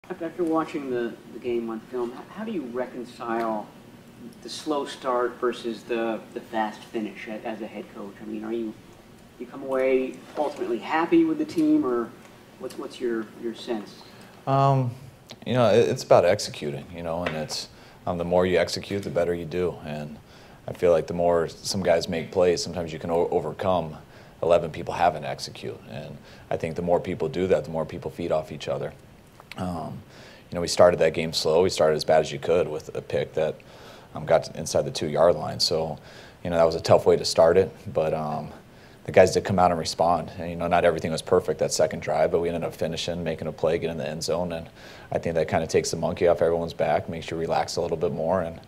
After watching the game on film, how do you reconcile the slow start versus the fast finish as a head coach? I mean, you come away ultimately happy with the team, or what's your sense? It's about executing, and it's the more you execute, the better you do. And I feel like the more some guys make plays, sometimes you can overcome 11 people having to execute. And I think the more people do that, the more people feed off each other. We started that game slow. We started as bad as you could with a pick that got inside the 2-yard line. So, that was a tough way to start it. But the guys did come out and respond. And, not everything was perfect that second drive, but we ended up finishing, making a play, getting in the end zone. And I think that kind of takes the monkey off everyone's back, makes you relax a little bit more. And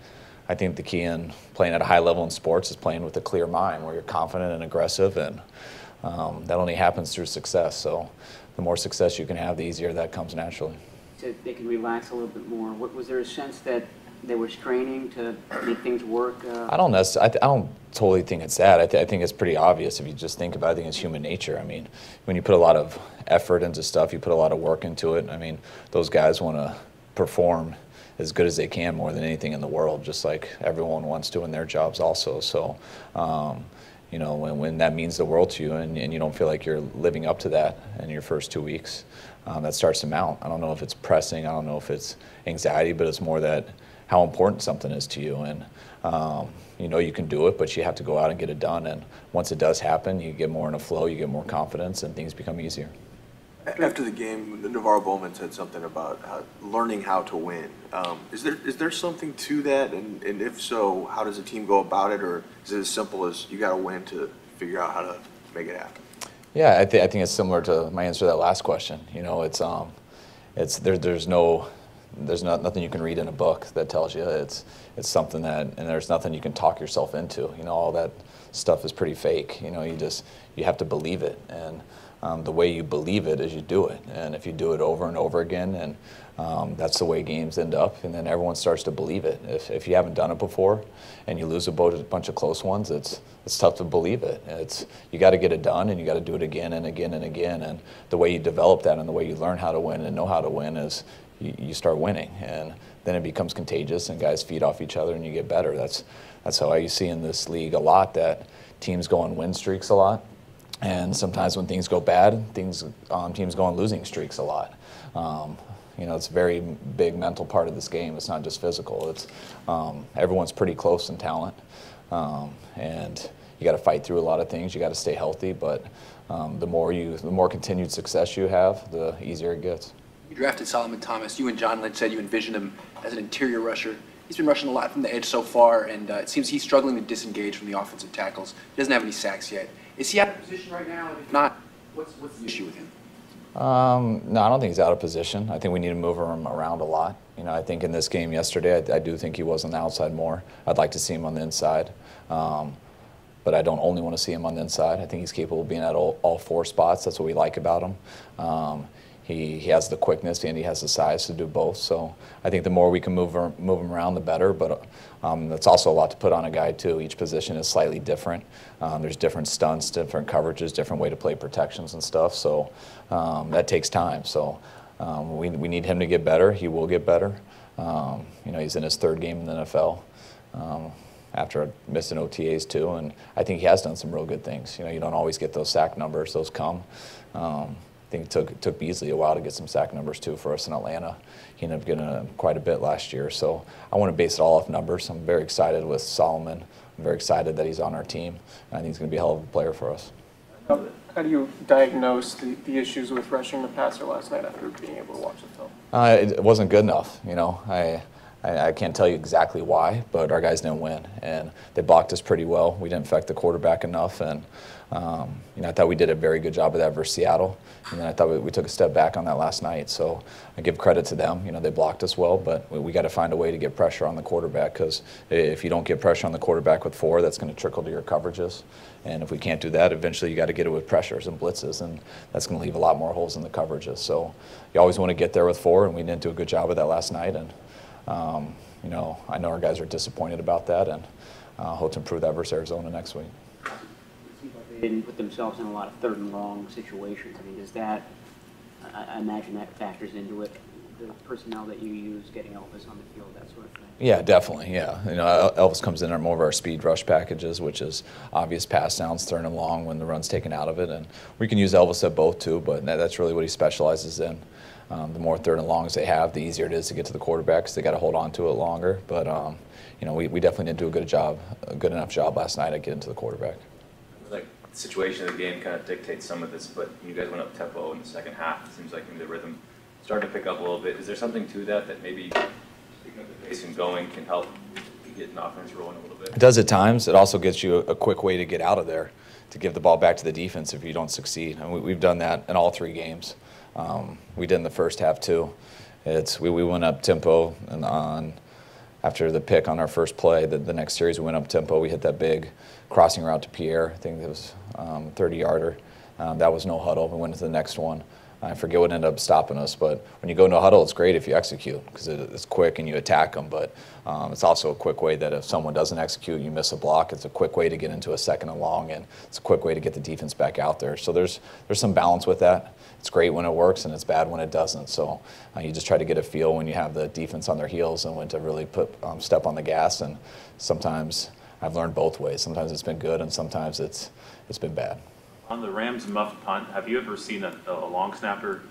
I think the key in playing at a high level in sports is playing with a clear mind where you're confident and aggressive. And that only happens through success. So the more success you can have, the easier that comes naturally. So they can relax a little bit more. Was there a sense that they were straining to make things work? I don't totally think it's that. I think it's pretty obvious if you just think about it. I think it's human nature. I mean, when you put a lot of effort into stuff, you put a lot of work into it. I mean, those guys want to perform as good as they can more than anything in the world, just like everyone wants to in their jobs also. So, when that means the world to you and you don't feel like you're living up to that in your first 2 weeks, that starts to mount. I don't know if it's pressing, I don't know if it's anxiety, but it's more that how important something is to you. And you can do it, but you have to go out and get it done. And once it does happen, you get more in a flow, you get more confidence, and things become easier. After the game, NaVorro Bowman said something about learning how to win. Is there something to that? And if so, how does a team go about it? Or is it as simple as you got to win to figure out how to make it happen? Yeah, I think it's similar to my answer to that last question. There's nothing you can read in a book that tells you. It's something and there's nothing you can talk yourself into. All that stuff is pretty fake. You have to believe it, and the way you believe it is you do it. And if you do it over and over again, and that's the way games end up, and then everyone starts to believe it. If you haven't done it before, and you lose a bunch of close ones, it's tough to believe it. You got to get it done, and you got to do it again and again and again. And the way you develop that, and the way you learn how to win and know how to win, is you start winning, and then it becomes contagious, and guys feed off each other, and you get better. That's how I see in this league a lot, that teams go on win streaks a lot, and sometimes when things go bad, teams go on losing streaks a lot. It's a very big mental part of this game. It's not just physical. It's everyone's pretty close in talent, and you got to fight through a lot of things. You got to stay healthy, but the more continued success you have, the easier it gets. You drafted Solomon Thomas. You and John Lynch said you envisioned him as an interior rusher. He's been rushing a lot from the edge so far, and it seems he's struggling to disengage from the offensive tackles. He doesn't have any sacks yet. Is he out of position right now? And if not, what's the issue with him? No, I don't think he's out of position. I think we need to move him around a lot. I think in this game yesterday, I do think he was on the outside more. I'd like to see him on the inside. But I don't only want to see him on the inside. I think he's capable of being at all 4 spots. That's what we like about him. He has the quickness and he has the size to do both. So I think the more we can move him around, the better. But that's also a lot to put on a guy too. Each position is slightly different. There's different stunts, different coverages, different way to play protections and stuff. So that takes time. So we need him to get better. He will get better. He's in his 3rd game in the NFL. After missing OTAs too, and I think he has done some real good things. You don't always get those sack numbers; those come. I think it took Beasley a while to get some sack numbers too for us in Atlanta. He ended up getting quite a bit last year, so I want to base it all off numbers. I'm very excited with Solomon. I'm very excited that he's on our team. I think he's going to be a hell of a player for us. How do you diagnose the issues with rushing the passer last night after being able to watch the film? It wasn't good enough. I can't tell you exactly why, but our guys didn't win, and they blocked us pretty well. We didn't affect the quarterback enough, and I thought we did a very good job of that versus Seattle, and then I thought we took a step back on that last night. So I give credit to them. They blocked us well, but we got to find a way to get pressure on the quarterback, because if you don't get pressure on the quarterback with 4, that's going to trickle to your coverages, and if we can't do that, eventually you got to get it with pressures and blitzes, and that's going to leave a lot more holes in the coverages. So you always want to get there with 4, and we didn't do a good job of that last night, and I know our guys are disappointed about that, and hope to improve that versus Arizona next week. It seems like they didn't put themselves in a lot of 3rd and long situations. I mean, does that, I imagine that factors into it the personnel that you use, getting Elvis on the field, that sort of thing? Yeah, definitely, yeah. You know, Elvis comes in more of our speed rush packages, which is obvious pass downs, third and long when the run's taken out of it. And we can use Elvis at both, too, but that's really what he specializes in. The more third and longs they have, the easier it is to get to the quarterback because they got to hold on to it longer. But, you know, we definitely didn't do a good enough job last night at getting to the quarterback. Like, the situation of the game kind of dictates some of this, but you guys went up tempo in the second half. It seems like maybe the rhythm started to pick up a little bit. Is there something to that maybe picking up the pace and going can help get an offense rolling a little bit? It does at times. It also gets you a quick way to get out of there, to give the ball back to the defense if you don't succeed. And we've done that in all 3 games. We did in the first half too. We went up tempo, and after the pick on our first play, the next series we went up tempo. We hit that big crossing route to Pierre. I think it was 30-yarder. That was no huddle. We went to the next one. I forget what ended up stopping us, but when you go no huddle, it's great if you execute because it's quick and you attack them. But it's also a quick way that if someone doesn't execute, you miss a block. It's a quick way to get into a second and long, and it's a quick way to get the defense back out there. So there's some balance with that. It's great when it works, and it's bad when it doesn't. So you just try to get a feel when you have the defense on their heels and when to really step on the gas. And sometimes I've learned both ways. Sometimes it's been good, and sometimes it's been bad. On the Rams muffed punt, have you ever seen a long snapper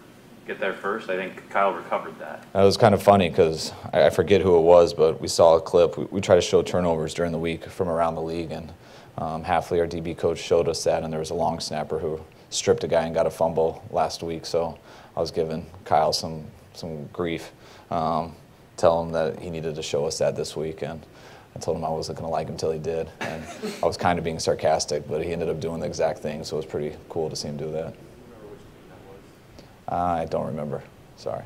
get there first? I think Kyle recovered that. That was kind of funny because I forget who it was, but we saw a clip. We try to show turnovers during the week from around the league, and Halfley, our DB coach, showed us that, and there was a long snapper who stripped a guy and got a fumble last week. So I was giving Kyle some grief, tell him that he needed to show us that this week, and I told him I wasn't going to like him until he did. And I was kind of being sarcastic, but he ended up doing the exact thing, so it was pretty cool to see him do that. I don't remember. Sorry.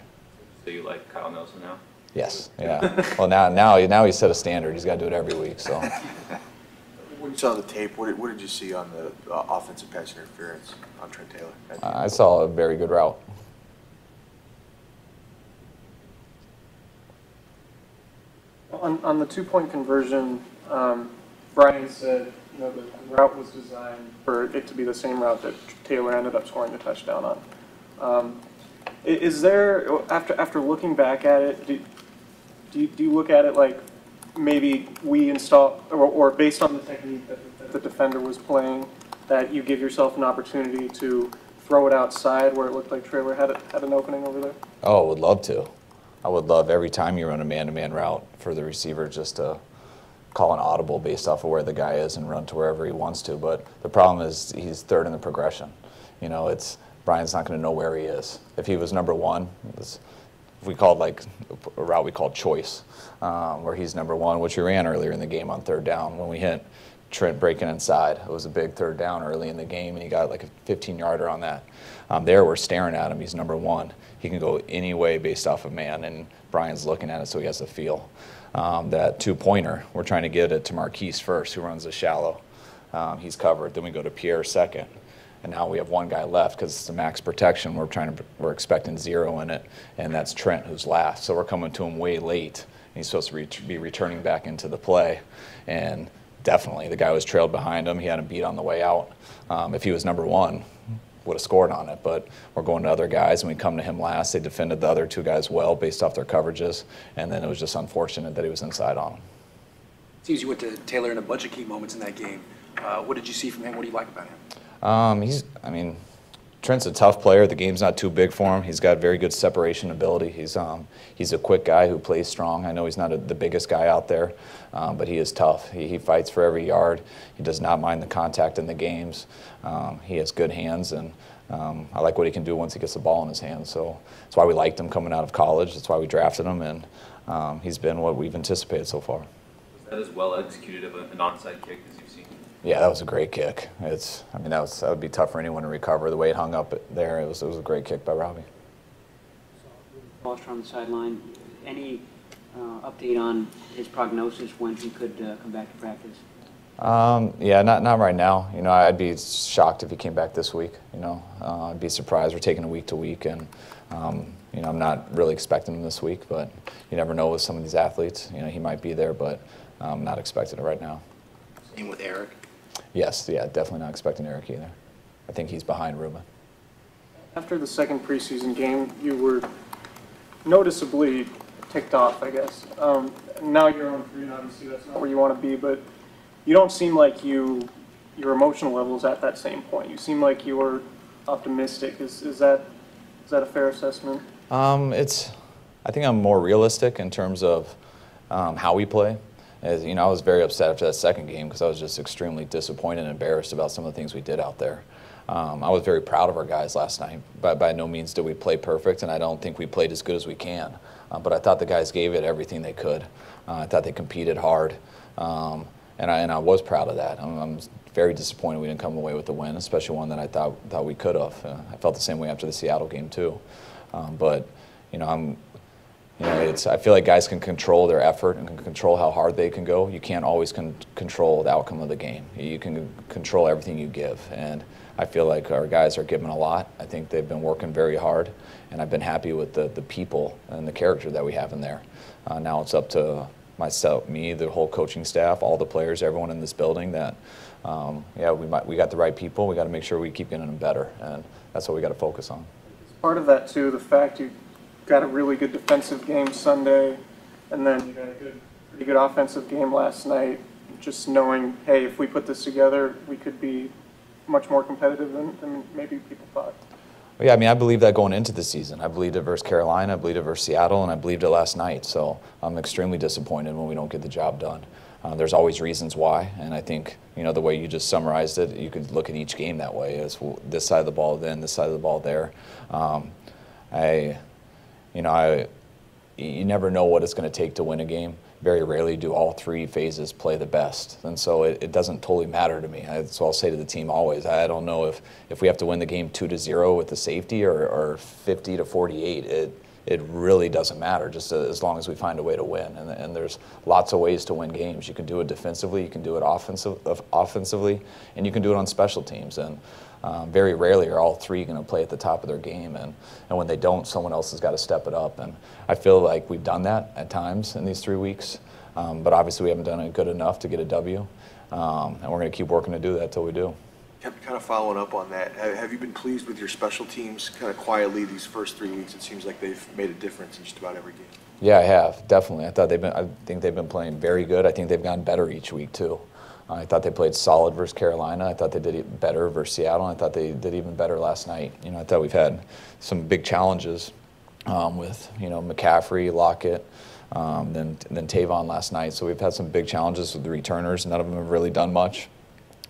So you like Kyle Nelson now? Yes. Yeah. Well, now he's set a standard. He's got to do it every week. So. When you saw the tape, what did you see on the offensive pass interference on Trent Taylor? I saw a very good route. On the 2-point conversion, Brian said, you know, the route was designed for it to be the same route that Taylor ended up scoring the touchdown on. Is there, after looking back at it, do you look at it like maybe we install, or based on the technique that the defender was playing, that you give yourself an opportunity to throw it outside where it looked like Taylor had an opening over there? Oh, I would love to. I would love every time you run a man-to-man route for the receiver just to call an audible based off of where the guy is and run to wherever he wants to. But the problem is he's third in the progression. You know, Brian's not going to know where he is. If he was number 1, we called like a route we called choice, where he's number 1, which we ran earlier in the game on third down when we hit Trent breaking inside. It was a big third down early in the game, and he got like a 15-yarder on that. There we're staring at him. He's number 1. He can go any way based off of man, and Brian's looking at it so he has a feel. That 2-pointer, we're trying to get it to Marquise first, who runs the shallow. He's covered. Then we go to Pierre second. And now we have 1 guy left because it's the max protection. We're expecting 0 in it, and that's Trent who's last. So we're coming to him way late, and he's supposed to be returning back into the play. And definitely, the guy was trailed behind him. He had him beat on the way out. If he was number 1, would have scored on it. But we're going to other guys, and we come to him last. They defended the other 2 guys well based off their coverages, and then it was just unfortunate that he was inside on him. It seems you went to Taylor in a bunch of key moments in that game. What did you see from him? What do you like about him? Trent's a tough player. The game's not too big for him. He's got very good separation ability. He's a quick guy who plays strong. I know he's not the biggest guy out there, but he is tough. He fights for every yard. He does not mind the contact in the games. He has good hands, and I like what he can do once he gets the ball in his hands. So that's why we liked him coming out of college. That's why we drafted him, and he's been what we've anticipated so far. Was that as well executed of an onside kick as you've seen? Yeah, that was a great kick. That would be tough for anyone to recover. The way it hung up there, it was a great kick by Robbie. Foster on the sideline. Any update on his prognosis when he could come back to practice? Yeah, not right now. You know, I'd be shocked if he came back this week. You know, I'd be surprised. We're taking it week to week, and you know, I'm not really expecting him this week. But you never know with some of these athletes. You know, he might be there, but I'm not expecting it right now. Same with Eric. Yes, yeah, definitely not expecting Eric either. I think he's behind Reuben. After the second preseason game, you were noticeably ticked off, I guess. Now you're on 3, and obviously that's not where you want to be, but you don't seem like your emotional level is at that same point. You seem like you were optimistic. Is that a fair assessment? I think I'm more realistic in terms of how we play. As, I was very upset after that second game because I was just extremely disappointed and embarrassed about some of the things we did out there. I was very proud of our guys last night. By no means did we play perfect, and I don't think we played as good as we can. But I thought the guys gave it everything they could. I thought they competed hard, and I was proud of that. I'm very disappointed we didn't come away with the win, especially one that I thought we could have. I felt the same way after the Seattle game too. But I feel like guys can control their effort and can control how hard they can go. You can't always control the outcome of the game. You can control everything you give, and I feel like our guys are giving a lot. I think they've been working very hard, and I've been happy with the people and the character that we have in there. Now it's up to myself, me, the whole coaching staff, all the players, everyone in this building that, we got the right people. We got to make sure we keep getting them better, and that's what we got to focus on. Part of that too, the fact you got a really good defensive game Sunday, and then you got a pretty good offensive game last night. Just knowing, hey, if we put this together, we could be much more competitive than maybe people thought. Well, yeah, I mean, I believe that going into the season. I believed it versus Carolina, I believed it versus Seattle, and I believed it last night. So I'm extremely disappointed when we don't get the job done. There's always reasons why, and I think, the way you just summarized it, you could look at each game that way. It's this side of the ball then, this side of the ball there. You never know what it's going to take to win a game. Very rarely do all three phases play the best. And so it doesn't totally matter to me. That's what I'll say to the team always. I don't know if we have to win the game 2-0 with the safety or 50-48. It really doesn't matter, just as long as we find a way to win. And there's lots of ways to win games. You can do it defensively, you can do it offensively, and you can do it on special teams. And very rarely are all three going to play at the top of their game. And when they don't, someone else has got to step it up. And I feel like we've done that at times in these 3 weeks. But obviously we haven't done it good enough to get a W. And we're going to keep working to do that till we do. Kind of following up on that, have you been pleased with your special teams kind of quietly these first 3 weeks? It seems like they've made a difference in just about every game. Yeah, I have, definitely. I think they've been playing very good. I think they've gotten better each week too. I thought they played solid versus Carolina. I thought they did better versus Seattle. I thought they did even better last night. I thought we've had some big challenges with McCaffrey, Lockett, then Tavon last night. So we've had some big challenges with the returners. None of them have really done much.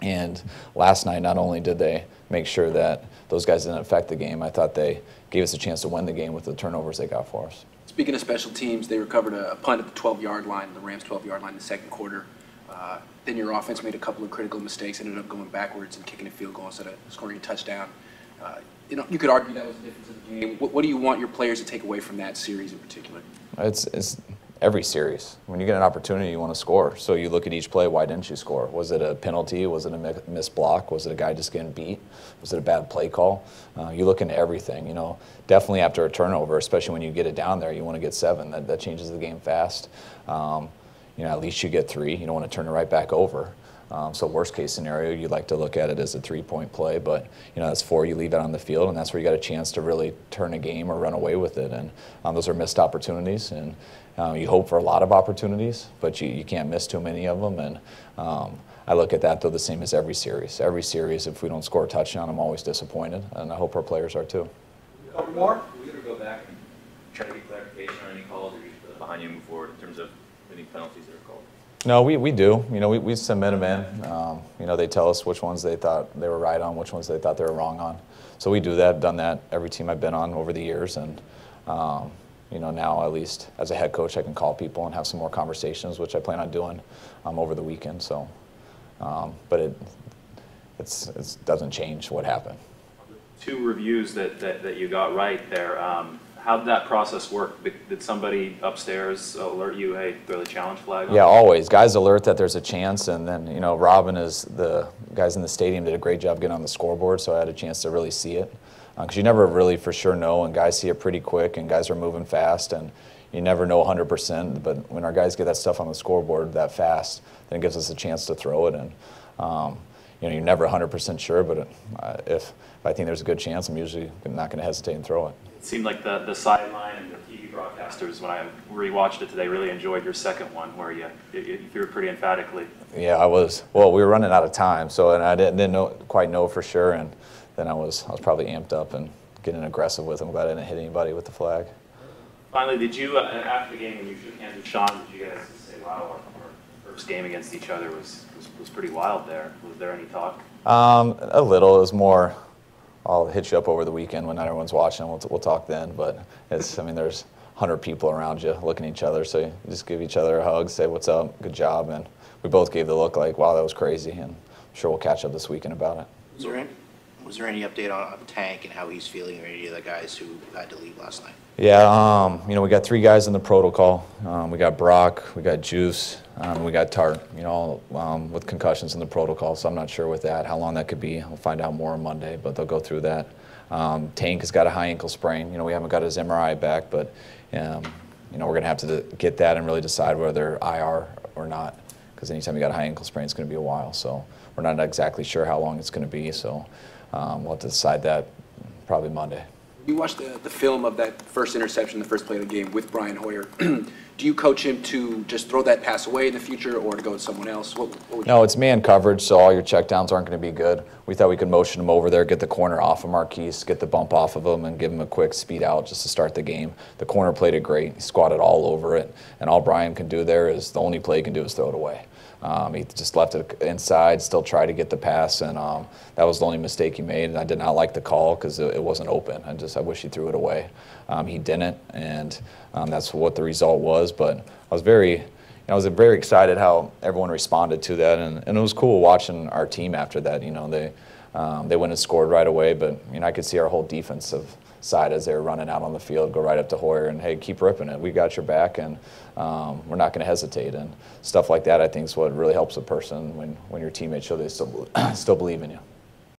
And last night, not only did they make sure that those guys didn't affect the game, I thought they gave us a chance to win the game with the turnovers they got for us. Speaking of special teams, they recovered a punt at the 12-yard line, the Rams' 12-yard line in the second quarter. Then your offense made a couple of critical mistakes, ended up going backwards and kicking a field goal instead of scoring a touchdown. You could argue that was the difference of the game. What do you want your players to take away from that series in particular? It's every series. When you get an opportunity, you want to score. So you look at each play, why didn't you score? Was it a penalty? Was it a missed block? Was it a guy just getting beat? Was it a bad play call? You look into everything. Definitely after a turnover, especially when you get it down there, you want to get 7. That changes the game fast. At least you get 3. You don't want to turn it right back over. So worst case scenario, you'd like to look at it as a 3-point play, but that's 4. You leave it on the field, and that's where you got a chance to really turn a game or run away with it. And those are missed opportunities, and you hope for a lot of opportunities, but you can't miss too many of them. And I look at that though the same as every series. Every series, if we don't score a touchdown, I'm always disappointed, and I hope our players are too. A couple more? We got to go back and try to get clarification on any calls, or just behind you move forward in terms of any penalties that are called. No, we do. We submit them in. They tell us which ones they thought they were right on, which ones they thought they were wrong on. So we do that, done that every team I've been on over the years. And, now at least as a head coach, I can call people and have some more conversations, which I plan on doing over the weekend. So, but it doesn't change what happened. 2 reviews that you got right there. How did that process work? Did somebody upstairs alert you, hey, throw the challenge flag on? Yeah, always. Guys alert that there's a chance, and then, Robin is the guys in the stadium did a great job getting on the scoreboard, so I had a chance to really see it. Because you never really for sure know, and guys see it pretty quick, and guys are moving fast, and you never know 100%, but when our guys get that stuff on the scoreboard that fast, then it gives us a chance to throw it. And you're never 100% sure, but if I think there's a good chance, I'm usually not going to hesitate and throw it. It seemed like the sideline and the TV TV broadcasters, when I rewatched it today, really enjoyed your second one where you threw it pretty emphatically. Yeah, I was. Well, we were running out of time, so and I didn't quite know for sure, and then I was probably amped up and getting aggressive with him, but I didn't hit anybody with the flag. Finally, did you, after the game, when you shook hands with Sean, did you guys say, wow, our first game against each other was pretty wild there? Was there any talk? A little. It was more, I'll hit you up over the weekend when not everyone's watching. We'll talk then. But it's, I mean, there's 100 people around you looking at each other, so you just give each other a hug, say what's up, good job, and we both gave the look like, wow, that was crazy, and I'm sure we'll catch up this weekend about it. Was there any update on Tank and how he's feeling, or any of the guys who had to leave last night? Yeah, you know, we got 3 guys in the protocol. We got Brock, we got Juice, we got Tart, you know, with concussions in the protocol, so I'm not sure with that, how long that could be. We'll find out more on Monday, but they'll go through that. Tank has got a high ankle sprain. You know, we haven't got his MRI back, but, you know, we're going to have to get that and really decide whether IR or not, because anytime you got a high ankle sprain, it's going to be a while. So we're not exactly sure how long it's going to be, so we'll have to decide that probably Monday. You watched the film of that first interception, the first play of the game with Brian Hoyer. Do you coach him to just throw that pass away in the future or to go with someone else? What would you No, it's man coverage, so all your checkdowns aren't going to be good. We thought we could motion him over there, get the corner off of Marquise, get the bump off of him, and give him a quick speed out just to start the game. The corner played it great. He squatted all over it, and all Brian can do there is, the only play he can do is throw it away. He just left it inside, still tried to get the pass, and that was the only mistake he made. And I did not like the call because it wasn't open. I wish he threw it away. He didn't, and that's what the result was. But I was very excited how everyone responded to that, and it was cool watching our team after that. You know, they went and scored right away, but you know, I could see our whole defensive side as they were running out on the field, go right up to Hoyer and, hey, keep ripping it. We got your back, and we're not going to hesitate. And stuff like that, I think, is what really helps a person when your teammates show they still believe in you.